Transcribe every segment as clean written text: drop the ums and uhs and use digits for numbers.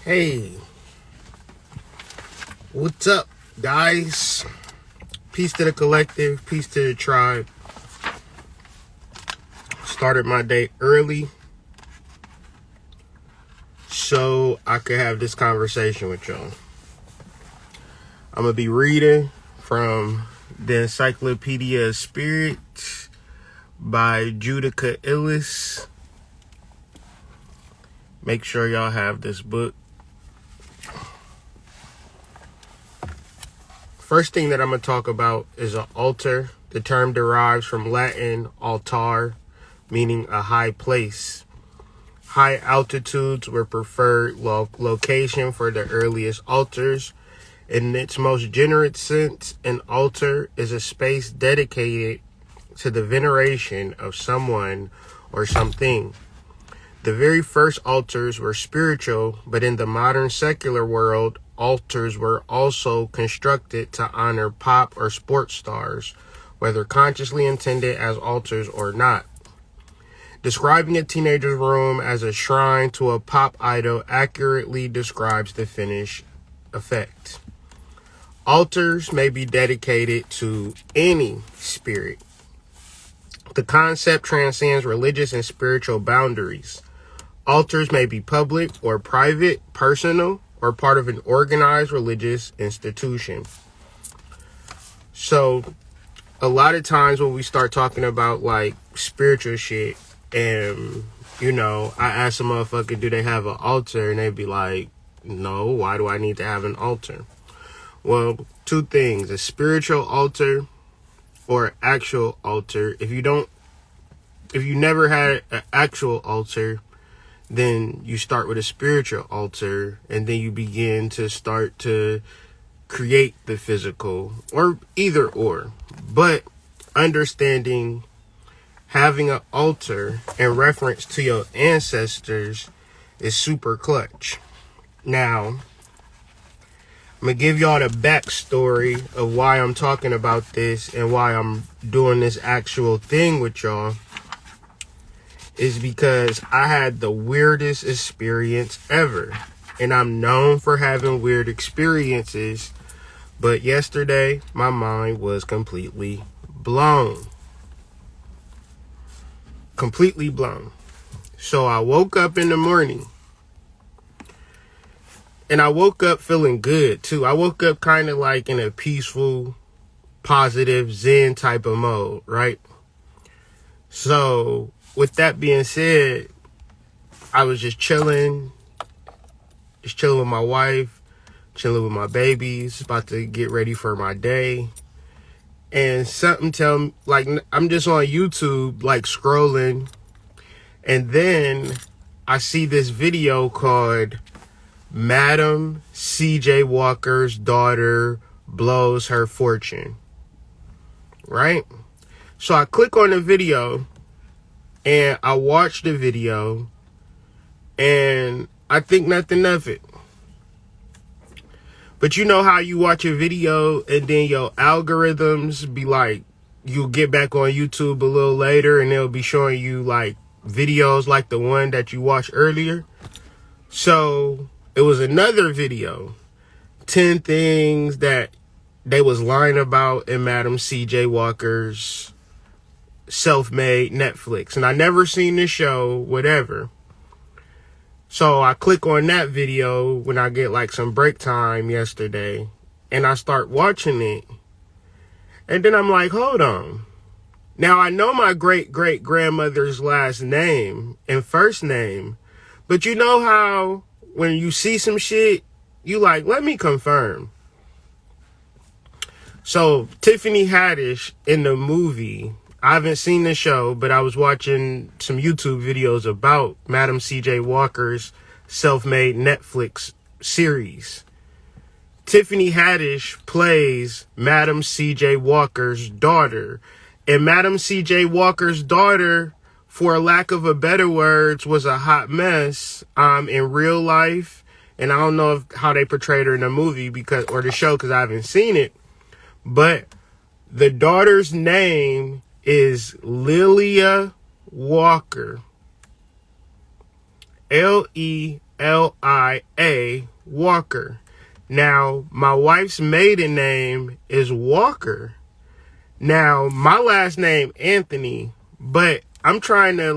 Hey, what's up, guys? Peace to the collective, peace to the tribe. Started my day early so I could have this conversation with y'all. I'm gonna be reading from the Encyclopedia of Spirit by Judica Illis. Make sure y'all have this book. First thing that I'm going to talk about is an altar. The term derives from Latin altar, meaning a high place. High altitudes were preferred location for the earliest altars. In its most generous sense, an altar is a space dedicated to the veneration of someone or something. The very first altars were spiritual, but in the modern secular world, altars were also constructed to honor pop or sports stars, whether consciously intended as altars or not. Describing a teenager's room as a shrine to a pop idol accurately describes the finished effect. Altars may be dedicated to any spirit. The concept transcends religious and spiritual boundaries. Altars may be public or private, personal, or part of an organized religious institution. So a lot of times when we start talking about like spiritual shit and, I ask a motherfucker, do they have an altar? And they be like, no, why do I need to have an altar? Well, two things, a spiritual altar or actual altar. If you never had an actual altar, then you start with a spiritual altar, and then you begin to start to create the physical, or either or. But understanding having an altar in reference to your ancestors is super clutch. Now, I'm going to give y'all the backstory of why I'm talking about this and why I'm doing this actual thing with y'all. Is because I had the weirdest experience ever. And I'm known for having weird experiences. But yesterday, my mind was completely blown. Completely blown. So I woke up in the morning. And I woke up feeling good, too. I woke up kind of like in a peaceful, positive, zen type of mode, right? So with that being said, I was just chilling with my wife, chilling with my babies, about to get ready for my day. And something tell me, like, I'm just on YouTube, like scrolling. And then I see this video called Madam C.J. Walker's Daughter Blows Her Fortune. Right? So I click on the video. And I watched the video, and I think nothing of it. But you know how you watch a video, and then your algorithms be like, you'll get back on YouTube a little later, and they'll be showing you, like, videos like the one that you watched earlier. So, it was another video, 10 things that they was lying about in Madam C.J. Walker's self-made Netflix, and I never seen this show, whatever. So I click on that video when I get like some break time yesterday, and I start watching it, and then I'm like, hold on. Now I know my great-great-grandmother's last name and first name, but you know how when you see some shit, you like, let me confirm. So Tiffany Haddish in the movie, I haven't seen the show, but I was watching some YouTube videos about Madam C.J. Walker's self-made Netflix series. Tiffany Haddish plays Madam C.J. Walker's daughter. And Madam C.J. Walker's daughter, for lack of a better words, was a hot mess in real life. And I don't know how they portrayed her in the movie or the show because I haven't seen it. But the daughter's name is Lilia Walker. Lilia Lia Walker. Now, my wife's maiden name is Walker. Now, my last name Anthony, but I'm trying to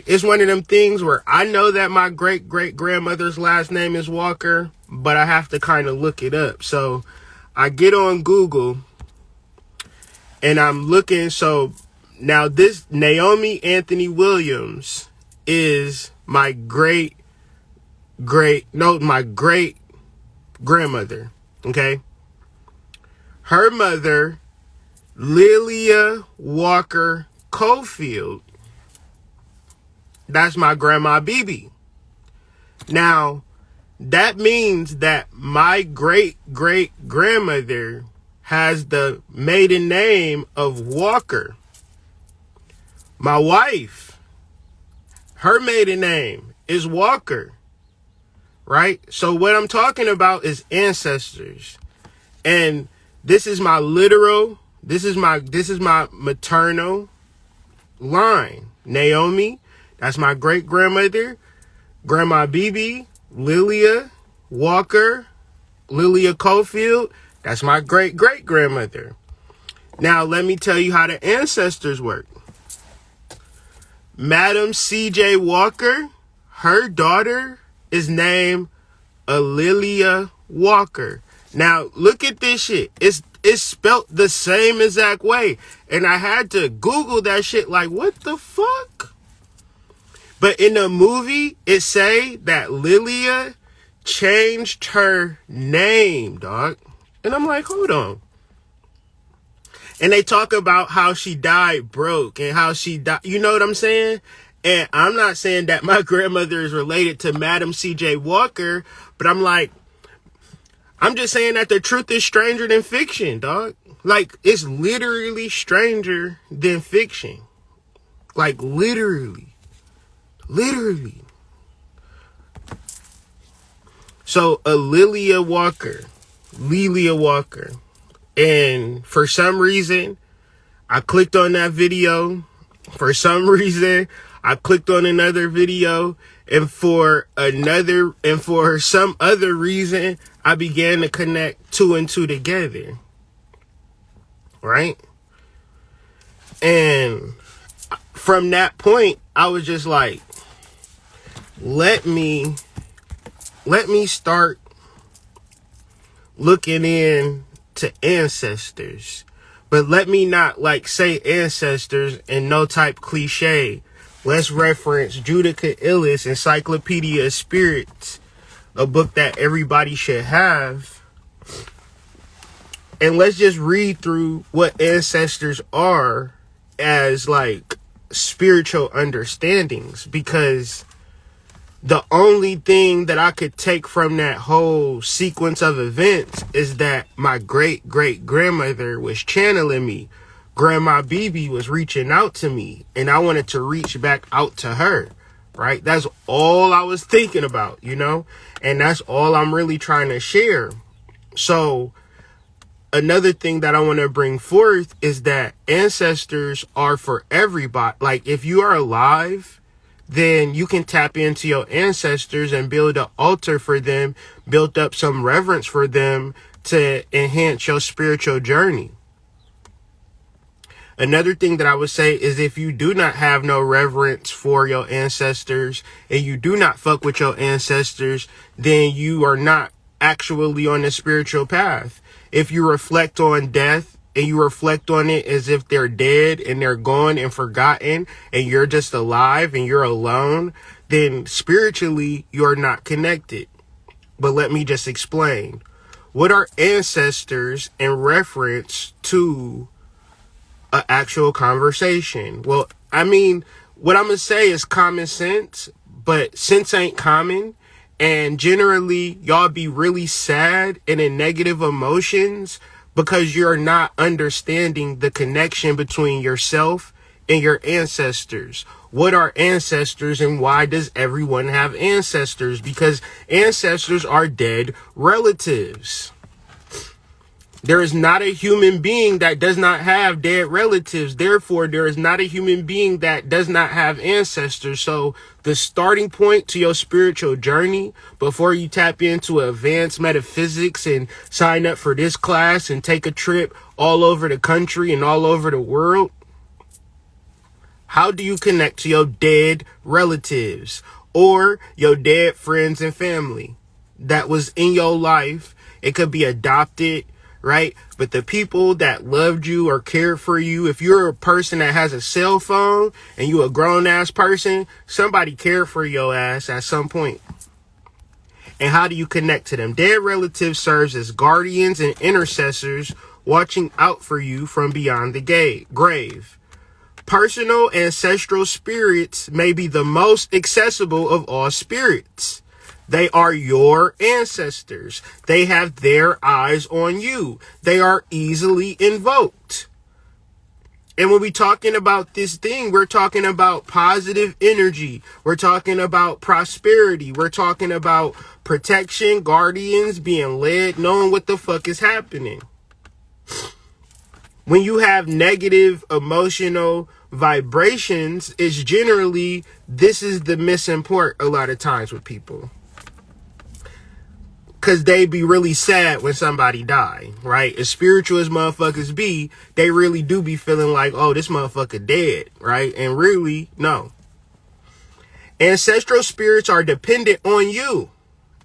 it's one of them things where I know that my great-great-grandmother's last name is Walker, but I have to kind of look it up. So I get on Google and I'm looking. So now this Naomi Anthony Williams is my great grandmother. Okay. Her mother, Lilia Walker Cofield, that's my grandma BB. Now, that means that my great-great-grandmother has the maiden name of Walker. My wife, her maiden name is Walker. Right? So what I'm talking about is ancestors. And this is my maternal line. Naomi, that's my great grandmother. Grandma BB, Lilia Walker, Lilia Cofield, that's my great great grandmother. Now let me tell you how the ancestors work. Madam CJ Walker, her daughter is named Alilia Walker. Now look at this shit. It's spelt the same exact way. And I had to Google that shit like, what the fuck? But in the movie, it say that Lilia changed her name, dog. And I'm like, hold on. And they talk about how she died broke and how she died. You know what I'm saying? And I'm not saying that my grandmother is related to Madam C.J. Walker, but I'm just saying that the truth is stranger than fiction, dog. Like, it's literally stranger than fiction. Like, literally. So, Lilia Walker. And for some reason, I clicked on that video. For some reason, I clicked on another video. And for some other reason, I began to connect two and two together. Right? And from that point, I was just like, let me start looking into ancestors. But let me not say ancestors in no type cliche. Let's reference Judika Illis, Encyclopedia of Spirits, a book that everybody should have. And let's just read through what ancestors are as spiritual understandings, because the only thing that I could take from that whole sequence of events is that my great-great-grandmother was channeling me. Grandma BB was reaching out to me, and I wanted to reach back out to her, right? That's all I was thinking about, and that's all I'm really trying to share. So another thing that I want to bring forth is that ancestors are for everybody. Like, if you are alive, then you can tap into your ancestors and build an altar for them, build up some reverence for them to enhance your spiritual journey. Another thing that I would say is, if you do not have no reverence for your ancestors and you do not fuck with your ancestors, then you are not actually on the spiritual path. If you reflect on death and you reflect on it as if they're dead and they're gone and forgotten and you're just alive and you're alone, then spiritually you're not connected. But let me just explain. What are ancestors in reference to an actual conversation? Well, I mean, what I'm going to say is common sense, but sense ain't common. And generally, y'all be really sad and in negative emotions because you're not understanding the connection between yourself and your ancestors. What are ancestors and why does everyone have ancestors? Because ancestors are dead relatives. There is not a human being that does not have dead relatives. Therefore, there is not a human being that does not have ancestors. So the starting point to your spiritual journey, before you tap into advanced metaphysics and sign up for this class and take a trip all over the country and all over the world, how do you connect to your dead relatives or your dead friends and family that was in your life? It could be adopted, right? But the people that loved you or cared for you, if you're a person that has a cell phone and you a grown ass person, somebody cared for your ass at some point. And how do you connect to them? Dead relatives serves as guardians and intercessors watching out for you from beyond the grave. Personal ancestral spirits may be the most accessible of all spirits. They are your ancestors. They have their eyes on you. They are easily invoked. And when we're talking about this thing, we're talking about positive energy. We're talking about prosperity. We're talking about protection, guardians, being led, knowing what the fuck is happening. When you have negative emotional vibrations, it's generally, this is the missing part a lot of times with people. Because they be really sad when somebody die, right? As spiritual as motherfuckers be, they really do be feeling like, oh, this motherfucker dead, right? And really, no. Ancestral spirits are dependent on you.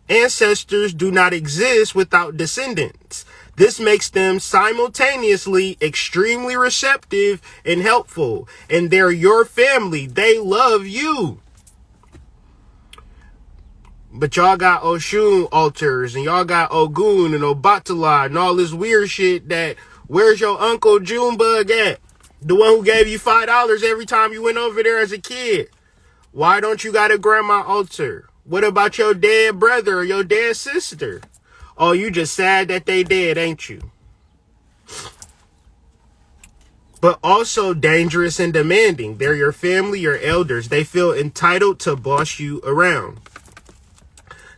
Ancestors do not exist without descendants. This makes them simultaneously extremely receptive and helpful. And they're your family. They love you. But y'all got Oshun altars and y'all got Ogun and Obatala and all this weird shit that, where's your Uncle Junebug at? The one who gave you $5 every time you went over there as a kid. Why don't you got a grandma altar? What about your dead brother or your dead sister? Oh, you just sad that they dead, ain't you? But also dangerous and demanding. They're your family, your elders. They feel entitled to boss you around.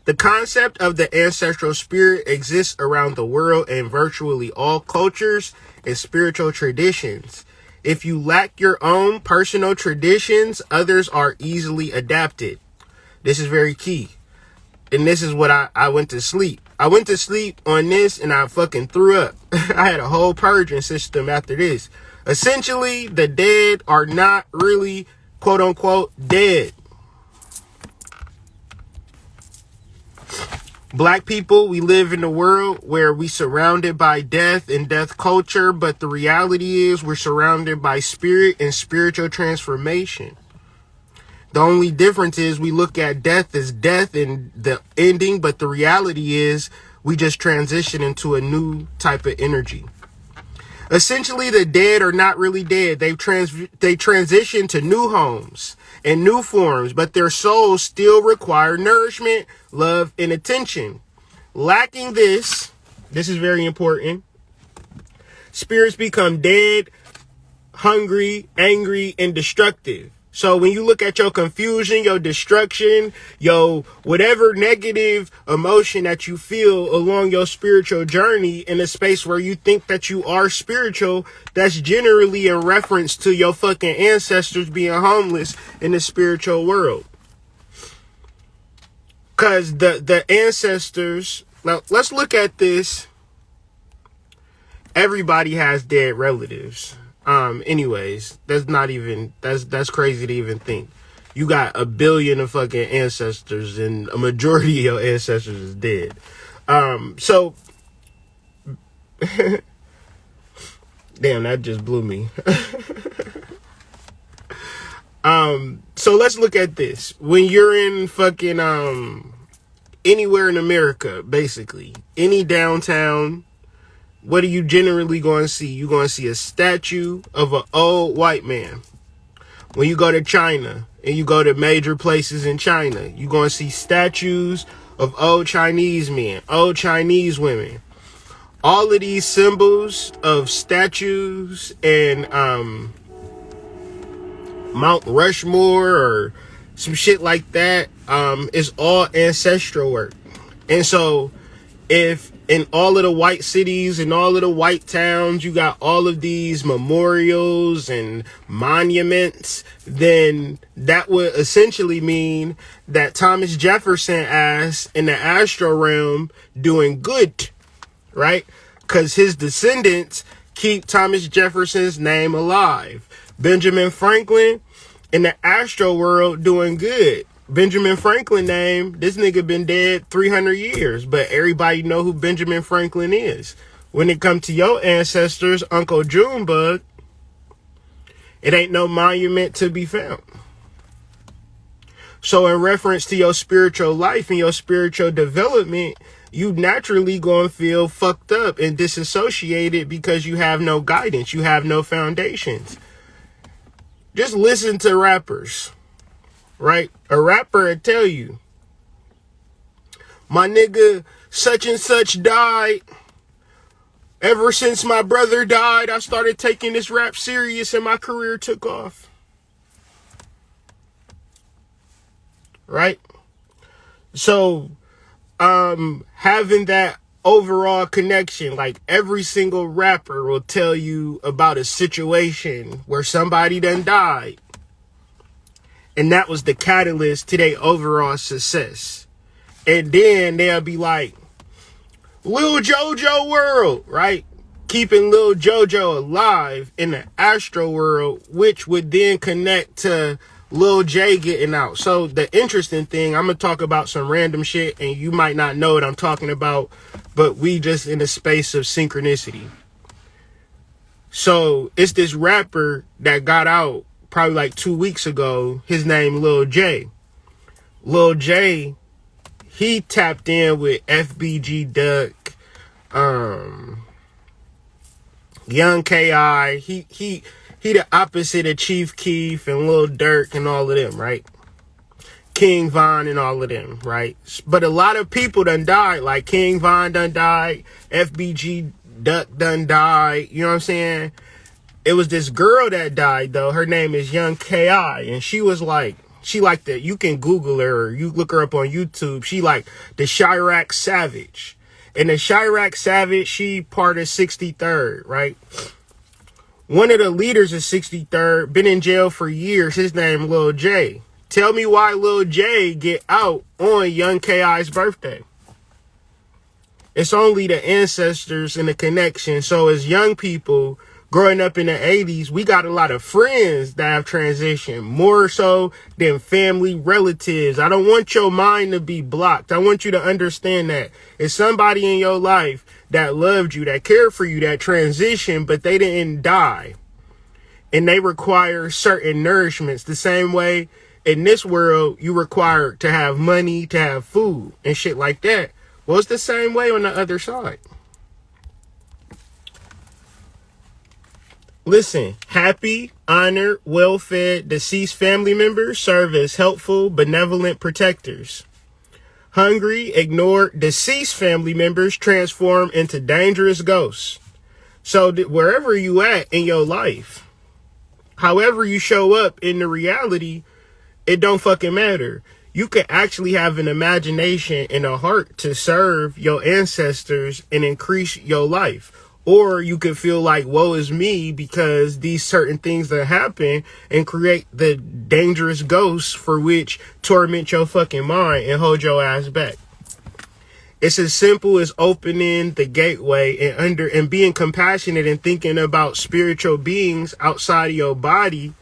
The concept of the ancestral spirit exists around the world in virtually all cultures and spiritual traditions. If you lack your own personal traditions, others are easily adapted. This is very key. And this is what I went to sleep. I went to sleep on this and I fucking threw up. I had a whole purging system after this. Essentially, the dead are not really, quote unquote, dead. Black people, we live in a world where we surrounded by death and death culture, but the reality is we're surrounded by spirit and spiritual transformation. The only difference is we look at death as death and the ending, but the reality is we just transition into a new type of energy. Essentially, the dead are not really dead. They transition to new homes and new forms, but their souls still require nourishment, love, and attention. Lacking this is very important. Spirits become dead, hungry, angry, and destructive. So when you look at your confusion, your destruction, your whatever negative emotion that you feel along your spiritual journey in a space where you think that you are spiritual, that's generally in reference to your fucking ancestors being homeless in the spiritual world. Because the ancestors, now let's look at this. Everybody has dead relatives. Anyways, that's crazy to even think. You got 1 billion of fucking ancestors and a majority of your ancestors is dead. So damn, that just blew me. So let's look at this. When you're in fucking, anywhere in America, basically, any downtown, what are you generally going to see? You're going to see a statue of an old white man. When you go to China and you go to major places in China, you're going to see statues of old Chinese men, old Chinese women. All of these symbols of statues and Mount Rushmore or some shit like that is all ancestral work. And so if in all of the white cities and all of the white towns, you got all of these memorials and monuments, then that would essentially mean that Thomas Jefferson ass in the astral realm doing good, right? Because his descendants keep Thomas Jefferson's name alive. Benjamin Franklin in the astral world doing good. Benjamin Franklin name, this nigga been dead 300 years, but everybody know who Benjamin Franklin is. When it come to your ancestors, Uncle Junebug, it ain't no monument to be found. So in reference to your spiritual life and your spiritual development, you naturally gonna feel fucked up and disassociated because you have no guidance, you have no foundations. Just listen to rappers. Right? A rapper will tell you, my nigga such and such died. Ever since my brother died, I started taking this rap serious and my career took off. Right? So, having that overall connection, like every single rapper will tell you about a situation where somebody done died. And that was the catalyst to their overall success. And then they'll be like, Lil JoJo world, right? Keeping Lil JoJo alive in the astro world, which would then connect to Lil J getting out. So the interesting thing, I'm going to talk about some random shit and you might not know what I'm talking about, but we just in a space of synchronicity. So it's this rapper that got out probably like 2 weeks ago. His name Lil J. Lil J, he tapped in with FBG Duck, Young K.I. He the opposite of Chief Keef and Lil Durk and all of them, right? King Von and all of them, right? But a lot of people done died. Like King Von done died, FBG Duck done died. You know what I'm saying? It was this girl that died, though. Her name is Young K.I. And she was like, you can Google her or you look her up on YouTube. She like the Chirac Savage. And the Chirac Savage, she part of 63rd, right? One of the leaders of 63rd, been in jail for years. His name Lil J. Tell me why Lil J get out on Young K.I.'s birthday. It's only the ancestors and the connection. So as young people growing up in the 80s, we got a lot of friends that have transitioned, more so than family relatives. I don't want your mind to be blocked. I want you to understand that it's somebody in your life that loved you, that cared for you, that transitioned, but they didn't die. And they require certain nourishments. The same way in this world, you require to have money, to have food and shit like that. Well, it's the same way on the other side. Listen, happy, honored, well-fed, deceased family members serve as helpful, benevolent protectors. Hungry, ignored, deceased family members transform into dangerous ghosts. So wherever you at in your life, however you show up in the reality, it don't fucking matter. You can actually have an imagination and a heart to serve your ancestors and increase your life. Or you could feel like, woe is me, because these certain things that happen and create the dangerous ghosts for which torment your fucking mind and hold your ass back. It's as simple as opening the gateway and being compassionate and thinking about spiritual beings outside of your body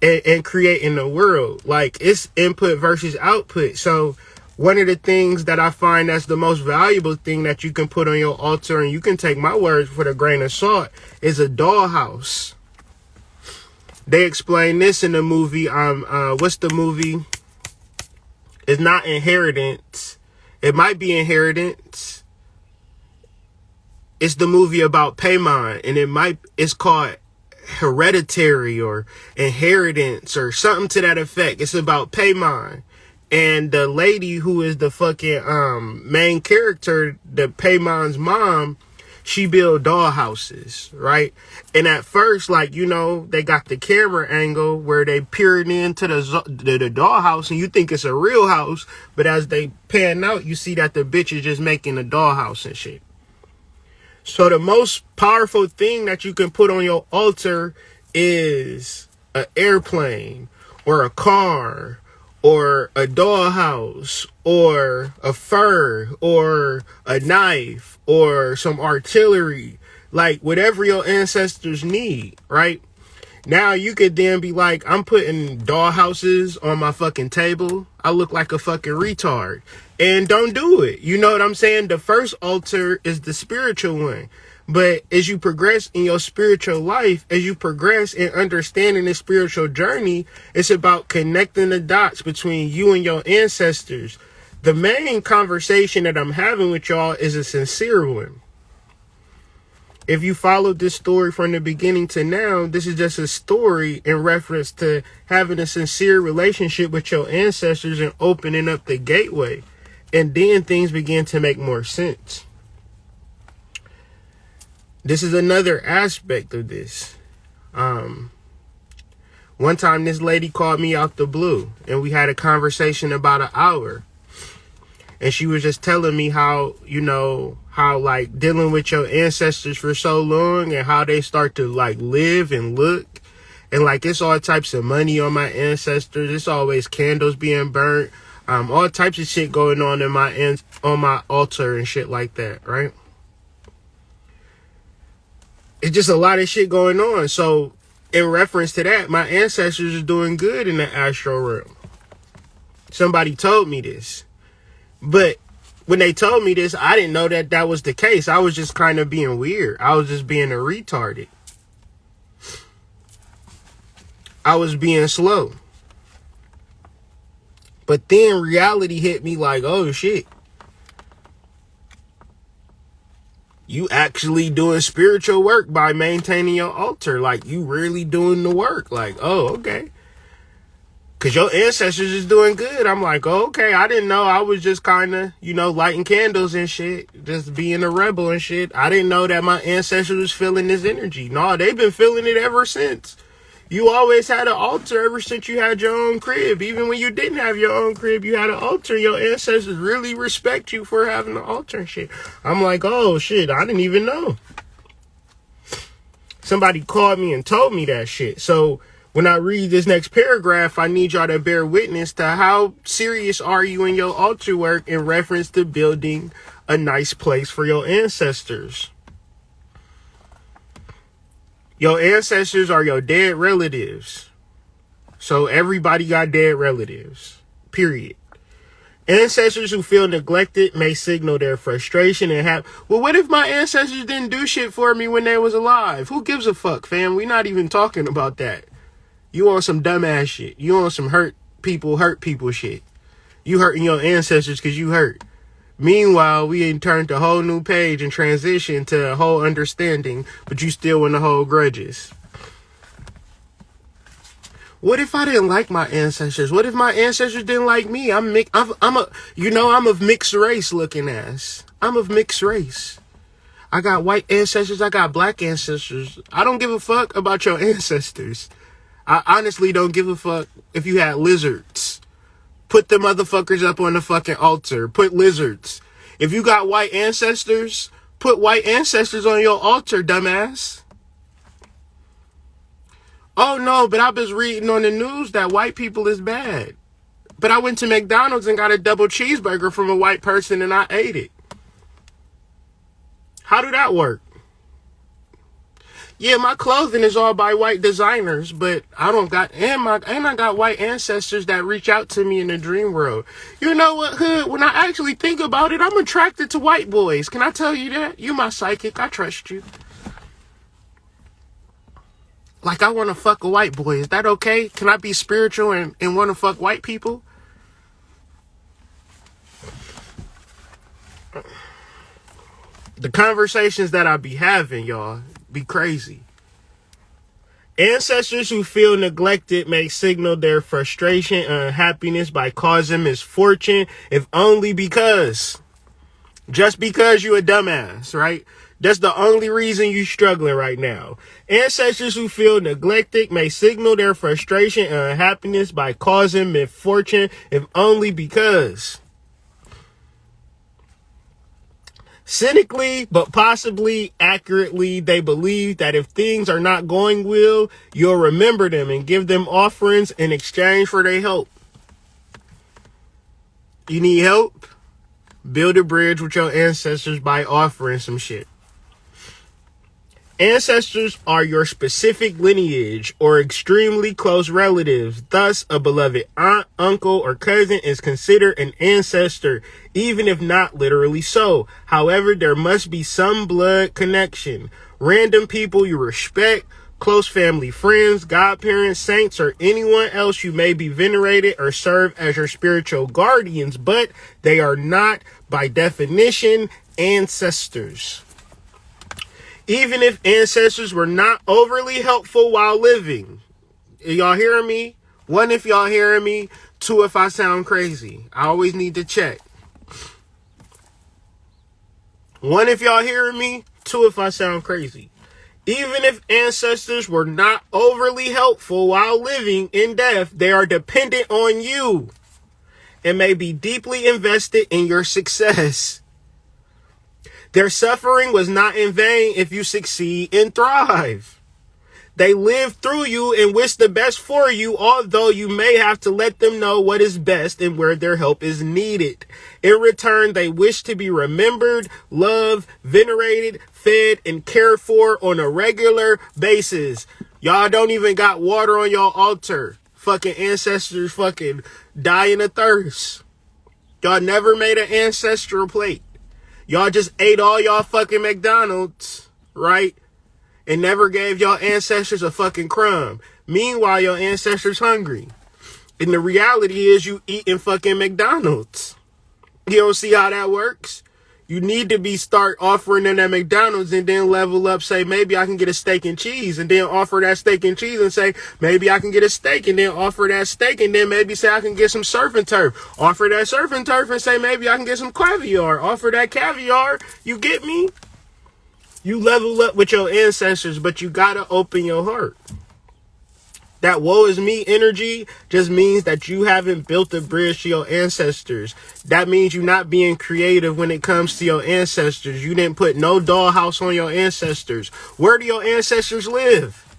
and creating the world. Like, it's input versus output. So one of the things that I find that's the most valuable thing that you can put on your altar, and you can take my words with a grain of salt, is a dollhouse. They explain this in the movie. What's the movie? It's not Inheritance. It might be Inheritance. It's the movie about Paimon, and it's called Hereditary or Inheritance or something to that effect. It's about Paimon. And the lady who is the fucking main character, the Paymon's mom, she build doll houses, right? And at first, like, you know, they got the camera angle where they peering into the doll house and you think it's a real house. But as they pan out, you see that the bitch is just making a doll house and shit. So the most powerful thing that you can put on your altar is an airplane or a car or a dollhouse or a fur or a knife or some artillery, like whatever your ancestors need, right? Now you could then be like, I'm putting dollhouses on my fucking table. I look like a fucking retard. And don't do it. You know what I'm saying? The first altar is the spiritual one. But as you progress in your spiritual life, as you progress in understanding the spiritual journey, it's about connecting the dots between you and your ancestors. The main conversation that I'm having with y'all is a sincere one. If you followed this story from the beginning to now, this is just a story in reference to having a sincere relationship with your ancestors and opening up the gateway. And then things begin to make more sense. This is another aspect of this. One time this lady called me out the blue and we had a conversation about an hour. And she was just telling me how, you know, how like dealing with your ancestors for so long and how they start to like live and look. And like it's all types of money on my ancestors. It's always candles being burnt. All types of shit going on in on my altar and shit like that, right? It's just a lot of shit going on. So in reference to that, my ancestors are doing good in the astral realm. Somebody told me this. But when they told me this, I didn't know that that was the case. I was just kind of being weird. I was just being a retarded. I was being slow. But then reality hit me like, oh shit. You actually doing spiritual work by maintaining your altar. Like you really doing the work. Like, oh, okay. Cause your ancestors is doing good. I'm like, oh, okay. I didn't know. I was just kind of, you know, lighting candles and shit. Just being a rebel and shit. I didn't know that my ancestors was feeling this energy. No, they've been feeling it ever since. You always had an altar ever since you had your own crib. Even when you didn't have your own crib, you had an altar. Your ancestors really respect you for having an altar and shit. I'm like, oh shit, I didn't even know. Somebody called me and told me that shit. So when I read this next paragraph, I need y'all to bear witness to how serious are you in your altar work in reference to building a nice place for your ancestors. Your ancestors are your dead relatives. So everybody got dead relatives. Period. Ancestors who feel neglected may signal their frustration and have, well, what if my ancestors didn't do shit for me when they was alive? Who gives a fuck, fam? We not even talking about that. You on some dumbass shit. You on some hurt people shit. You hurting your ancestors because you hurt. Meanwhile, we ain't turned a whole new page and transitioned to a whole understanding, but you still want to hold grudges. What if I didn't like my ancestors? What if my ancestors didn't like me? I'm of mixed race looking ass. I'm of mixed race. I got white ancestors. I got black ancestors. I don't give a fuck about your ancestors. I honestly don't give a fuck if you had lizards. Put the motherfuckers up on the fucking altar. Put lizards. If you got white ancestors, put white ancestors on your altar, dumbass. Oh no, but I was reading on the news that white people is bad. But I went to McDonald's and got a double cheeseburger from a white person and I ate it. How did that work? Yeah, my clothing is all by white designers, but I don't got, and I got white ancestors that reach out to me in the dream world. You know what, Hood? When I actually think about it, I'm attracted to white boys. Can I tell you that? You my psychic. I trust you. Like, I want to fuck a white boy. Is that okay? Can I be spiritual and want to fuck white people? The conversations that I be having, y'all, be crazy. Ancestors who feel neglected may signal their frustration and unhappiness by causing misfortune, if only because. Just because you a dumbass, right? That's the only reason you're struggling right now. Ancestors who feel neglected may signal their frustration and unhappiness by causing misfortune, if only because. Cynically, but possibly accurately, they believe that if things are not going well, you'll remember them and give them offerings in exchange for their help. You need help? Build a bridge with your ancestors by offering some shit. Ancestors are your specific lineage or extremely close relatives. Thus, a beloved aunt, uncle, or cousin is considered an ancestor, even if not literally so. However, there must be some blood connection. Random people you respect, close family friends, godparents, saints, or anyone else you may be venerated or serve as your spiritual guardians, but they are not, by definition, ancestors. Even if ancestors were not overly helpful while living. Y'all hearing me? One, if y'all hearing me. Two, if I sound crazy. I always need to check. One, if y'all hearing me. Two, if I sound crazy. Even if ancestors were not overly helpful while living in death, they are dependent on you and may be deeply invested in your success. Their suffering was not in vain if you succeed and thrive. They live through you and wish the best for you, although you may have to let them know what is best and where their help is needed. In return, they wish to be remembered, loved, venerated, fed, and cared for on a regular basis. Y'all don't even got water on your altar. Fucking ancestors fucking dying of thirst. Y'all never made an ancestral plate. Y'all just ate all y'all fucking McDonald's, right? And never gave y'all ancestors a fucking crumb. Meanwhile, your ancestors hungry. And the reality is you eating fucking McDonald's. You don't see how that works? You need to start offering them that McDonald's and then level up, say, maybe I can get a steak and cheese, and then offer that steak and cheese and say, maybe I can get a steak, and then offer that steak, and then maybe say I can get some surf and turf. Offer that surf and turf and say, maybe I can get some caviar. Offer that caviar. You get me? You level up with your ancestors, but you gotta open your heart. That woe is me energy just means that you haven't built a bridge to your ancestors. That means you're not being creative when it comes to your ancestors. You didn't put no dollhouse on your ancestors. Where do your ancestors live?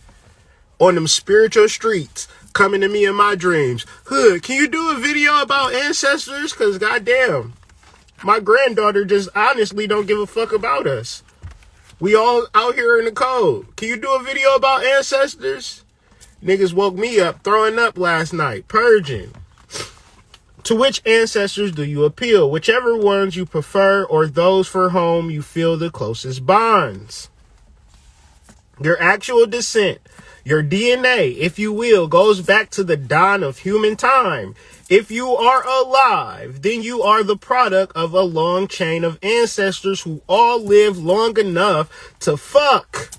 On them spiritual streets, coming to me in my dreams. Hood, can you do a video about ancestors? Because goddamn, my granddaughter just honestly don't give a fuck about us. We all out here in the cold. Can you do a video about ancestors? Niggas woke me up throwing up last night, purging. To which ancestors do you appeal? Whichever ones you prefer or those for whom you feel the closest bonds. Your actual descent, your DNA, if you will, goes back to the dawn of human time. If you are alive, then you are the product of a long chain of ancestors who all lived long enough to fuck.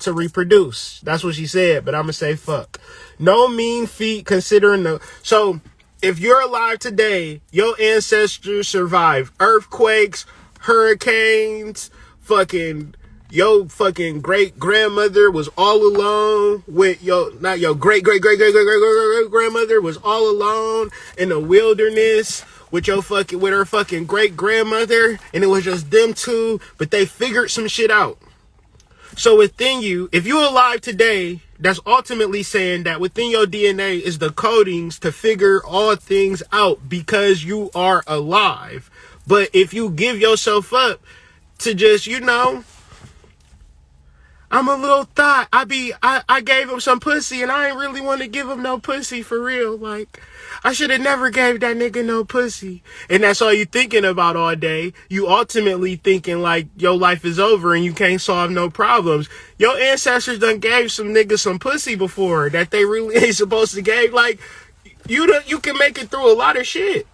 To reproduce. That's what she said, but I'm gonna say fuck. No mean feat considering so if you're alive today, your ancestors survived earthquakes, hurricanes, your fucking great grandmother was all alone with not your great grandmother was all alone in the wilderness with her fucking great grandmother, and it was just them two, but they figured some shit out. So within you, if you're alive today, that's ultimately saying that within your DNA is the codings to figure all things out because you are alive. But if you give yourself up to just, I'm a little thought. I gave him some pussy and I ain't really want to give him no pussy for real. Like, I should have never gave that nigga no pussy. And that's all you thinking about all day. You ultimately thinking like your life is over and you can't solve no problems. Your ancestors done gave some niggas some pussy before that they really ain't supposed to give. Like, you can make it through a lot of shit.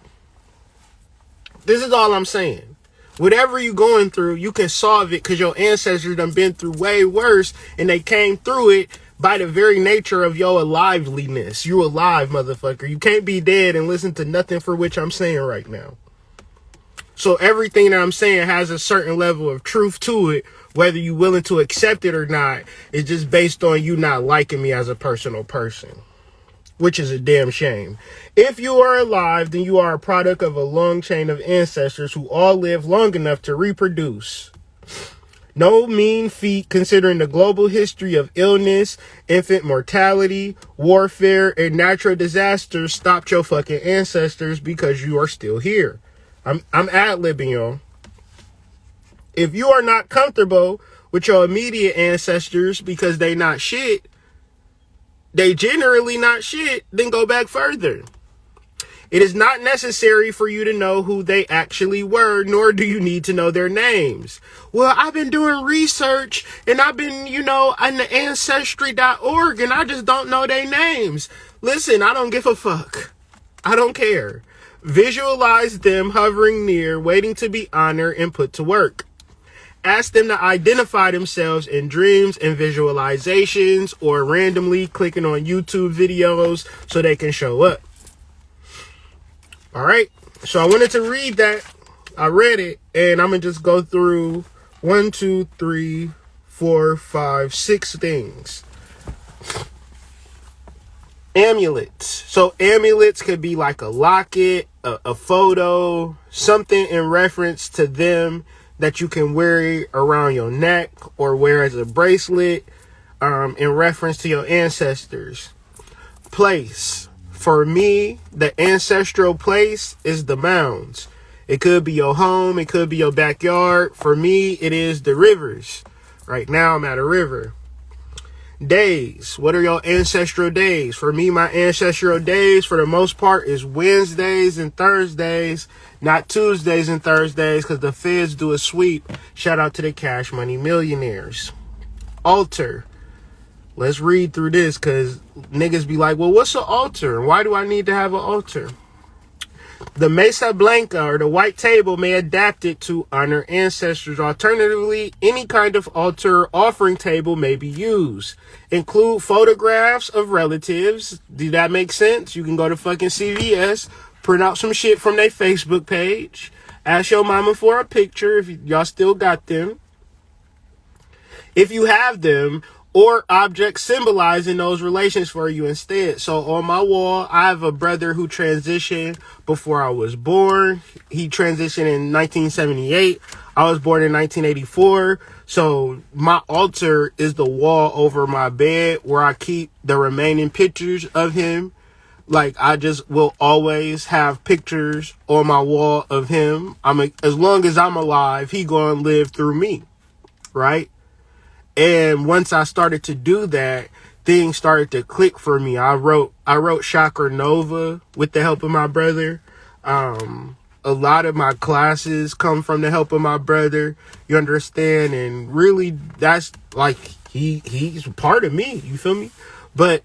This is all I'm saying. Whatever you going through, you can solve it because your ancestors done been through way worse and they came through it by the very nature of your aliveness. You alive, motherfucker. You can't be dead and listen to nothing for which I'm saying right now. So everything that I'm saying has a certain level of truth to it. Whether you're willing to accept it or not, it's just based on you not liking me as a personal person, which is a damn shame. If you are alive, then you are a product of a long chain of ancestors who all lived long enough to reproduce. No mean feat considering the global history of illness, infant mortality, warfare, and natural disasters stopped your fucking ancestors because you are still here. I'm ad-libbing, y'all. If you are not comfortable with your immediate ancestors because they not shit, they generally not shit, then go back further. It is not necessary for you to know who they actually were, nor do you need to know their names. Well, I've been doing research and I've been, on the ancestry.org and I just don't know their names. Listen, I don't give a fuck. I don't care. Visualize them hovering near, waiting to be honored and put to work. Ask them to identify themselves in dreams and visualizations or randomly clicking on YouTube videos so they can show up. All right. So I wanted to read that. I read it and I'm going to just go through 1, 2, 3, 4, 5, 6 things. Amulets. So amulets could be like a locket, a photo, something in reference to them that you can wear around your neck or wear as a bracelet in reference to your ancestors. Place. For me, the ancestral place is the mounds. It could be your home. It could be your backyard. For me, it is the rivers. Right now, I'm at a river. Days. What are your ancestral days? For me, my ancestral days, for the most part, is Wednesdays and Thursdays, not Tuesdays and Thursdays, because the feds do a sweep. Shout out to the Cash Money Millionaires. Altar. Let's read through this, because niggas be like, well, what's an altar? Why do I need to have an altar? The Mesa Blanca, or the white table, may adapt it to honor ancestors. Alternatively, any kind of altar or offering table may be used. Include photographs of relatives. Did that make sense? You can go to fucking CVS, print out some shit from their Facebook page, ask your mama for a picture if y'all still got them. If you have them, or objects symbolizing those relations for you instead. So on my wall, I have a brother who transitioned before I was born. He transitioned in 1978. I was born in 1984. So my altar is the wall over my bed where I keep the remaining pictures of him. Like, I just will always have pictures on my wall of him. As long as I'm alive, he gonna live through me, right? And once I started to do that, things started to click for me. I wrote Chakra Nova with the help of my brother. A lot of my classes come from the help of my brother. You understand? And really, that's like, he's part of me. You feel me? But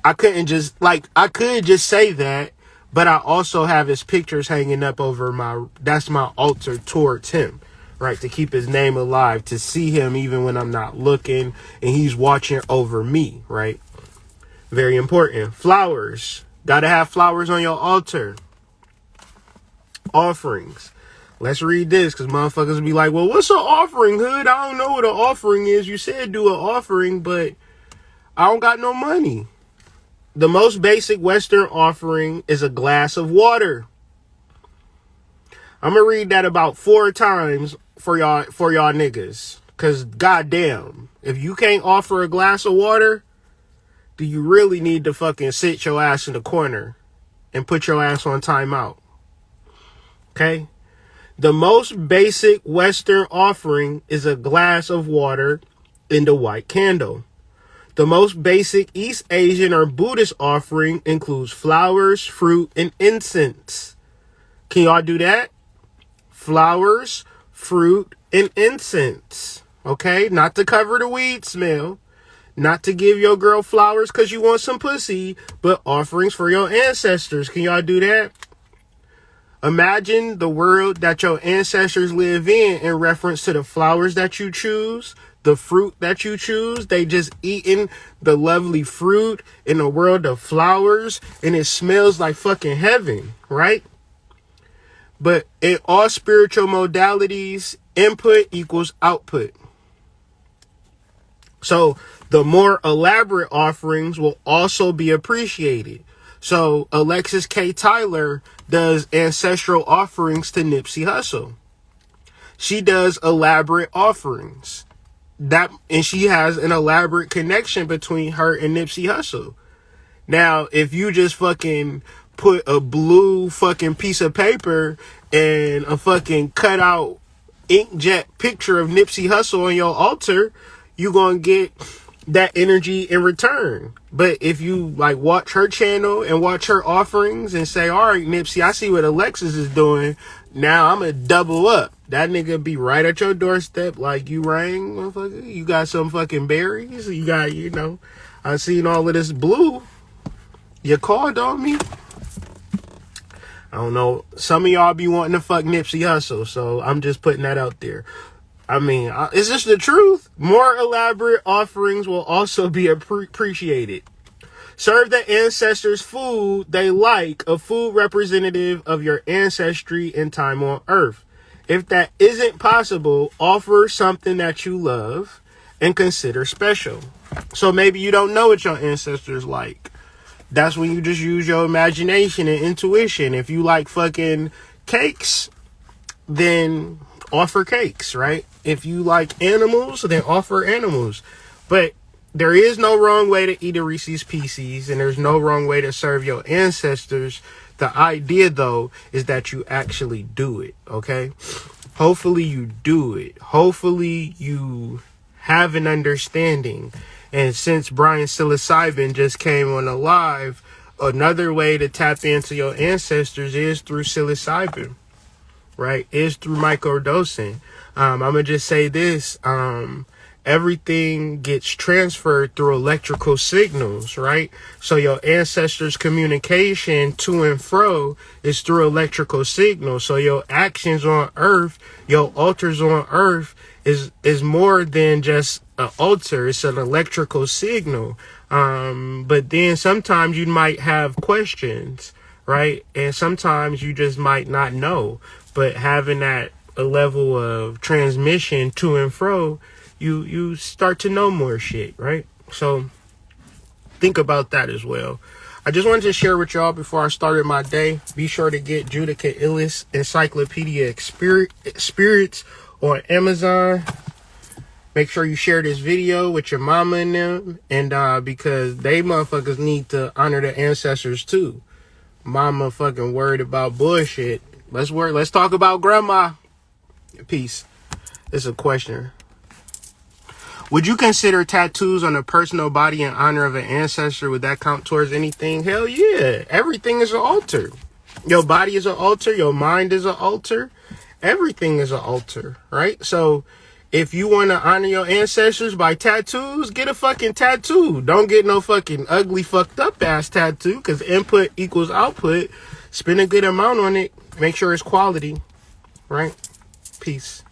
I could just say that, but I also have his pictures hanging up over that's my altar towards him. Right, to keep his name alive, to see him even when I'm not looking and he's watching over me, right? Very important. Flowers. Gotta have flowers on your altar. Offerings. Let's read this, because motherfuckers will be like, well, what's an offering, hood? I don't know what an offering is. You said do an offering, but I don't got no money. The most basic Western offering is a glass of water. I'm gonna read that about 4 times for y'all niggas. Cause goddamn, if you can't offer a glass of water, do you really need to fucking sit your ass in the corner and put your ass on timeout? Okay? The most basic Western offering is a glass of water and a white candle. The most basic East Asian or Buddhist offering includes flowers, fruit, and incense. Can y'all do that? Flowers, fruit, and incense. Okay? Not to cover the weed smell. Not to give your girl flowers because you want some pussy, but offerings for your ancestors. Can y'all do that? Imagine the world that your ancestors live in reference to the flowers that you choose, the fruit that you choose. They just eating the lovely fruit in a world of flowers, and it smells like fucking heaven, right? But in all spiritual modalities, input equals output. So the more elaborate offerings will also be appreciated. So Alexis K. Tyler does ancestral offerings to Nipsey Hussle. She does elaborate offerings. And she has an elaborate connection between her and Nipsey Hussle. Now, if you just fucking put a blue fucking piece of paper and a fucking cut out inkjet picture of Nipsey Hussle on your altar, you gonna get that energy in return. But if you like watch her channel and watch her offerings and say, all right, Nipsey, I see what Alexis is doing. Now I'm gonna double up. That nigga be right at your doorstep like, you rang, motherfucker. You got some fucking berries. You got, I seen all of this blue. You called on me. I don't know. Some of y'all be wanting to fuck Nipsey Hussle, so I'm just putting that out there. I mean, it's just the truth. More elaborate offerings will also be appreciated. Serve the ancestors food they like, a food representative of your ancestry and time on earth. If that isn't possible, offer something that you love and consider special. So maybe you don't know what your ancestors like. That's when you just use your imagination and intuition. If you like fucking cakes, then offer cakes, right? If you like animals, then offer animals. But there is no wrong way to eat a Reese's Pieces, and there's no wrong way to serve your ancestors. The idea, though, is that you actually do it, okay? Hopefully you do it. Hopefully you have an understanding. And since Brian Psilocybin just came on the live, another way to tap into your ancestors is through psilocybin, right? Is through microdosing. I'm going to just say this. Everything gets transferred through electrical signals, right? So your ancestors' communication to and fro is through electrical signals. So your actions on earth, your altars on earth is more than just an altar. It's an electrical signal. But then sometimes you might have questions, right? And sometimes you just might not know. But having that a level of transmission to and fro, you start to know more shit, right? So think about that as well. I just wanted to share with y'all before I started my day. Be sure to get Judica Illis Encyclopedia Spirits on Amazon. Make sure you share this video with your mama and them, and because they motherfuckers need to honor the ancestors too. Mama fucking worried about bullshit. Let's talk about grandma. Peace. It's a question. Would you consider tattoos on a personal body in honor of an ancestor? Would that count towards anything? Hell yeah. Everything is an altar. Your body is an altar. Your mind is an altar. Everything is an altar, right? So if you want to honor your ancestors by tattoos, get a fucking tattoo. Don't get no fucking ugly, fucked up ass tattoo, because input equals output. Spend a good amount on it. Make sure it's quality, right? Peace.